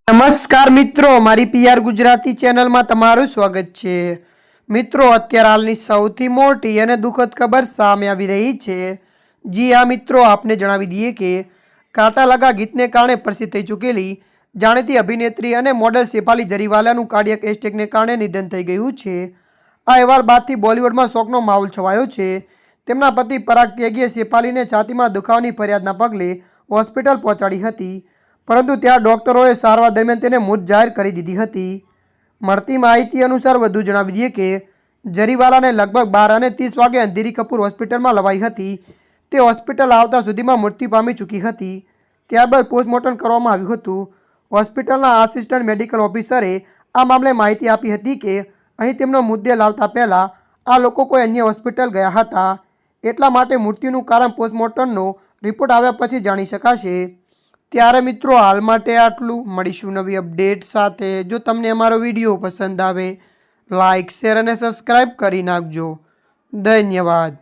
નમસ્કાર મિત્રો, મારી પીઆર ગુજરાતી ચેનલમાં તમારું સ્વાગત છે। મિત્રો, અત્યારે હાલની સૌથી મોટી અને દુઃખદ ખબર સામે આવી રહી છે। જી હા મિત્રો, આપને જણાવી દઈએ કે કાંટા લગા ગીતને કારણે પ્રસિદ્ધ થઈ ચૂકેલી જાણીતી અભિનેત્રી અને મોડેલ શેફાલી જરીવાલાનું કાર્ડિયક એટેકને કારણે નિધન થઈ ગયું છે। આ અહેવાલ બાદથી બોલિવૂડમાં શોકનો માહોલ છવાયો છે। તેમના પતિ પરાગ ત્યાગીએ શેફાલીને છાતીમાં દુખાવાની ફરિયાદના પગલે હોસ્પિટલ પહોંચાડી હતી, પરંતુ ત્યાં ડોક્ટરોએ સારવાર દરમિયાન તેને મૃત જાહેર કરી દીધી હતી। મળતી માહિતી અનુસાર વધુ જણાવી દઈએ કે જરીવાલાને લગભગ 12:30 વાગે અંધેરી કપૂર હોસ્પિટલમાં લવાઈ હતી। તે હોસ્પિટલ આવતા સુધીમાં મૃત્યુ પામી ચૂકી હતી। ત્યારબાદ પોસ્ટમોર્ટમ કરવામાં આવ્યું હતું। હોસ્પિટલના આસિસ્ટન્ટ મેડિકલ ઓફિસરે આ મામલે માહિતી આપી હતી કે અહીં તેમનો મૃતદેહ લાવતા પહેલાં આ લોકો કોઈ અન્ય હોસ્પિટલ ગયા હતા, એટલા માટે મૃત્યુનું કારણ પોસ્ટમોર્ટમનો રિપોર્ટ આવ્યા પછી જાણી શકાશે। ત્યારે મિત્રો, હાલ માટે આટલું। મળીશું નવી અપડેટ સાથે। જો તમને અમારો વિડીયો પસંદ આવે, લાઇક, શેર અને સબસ્ક્રાઈબ કરી નાખજો। ધન્યવાદ।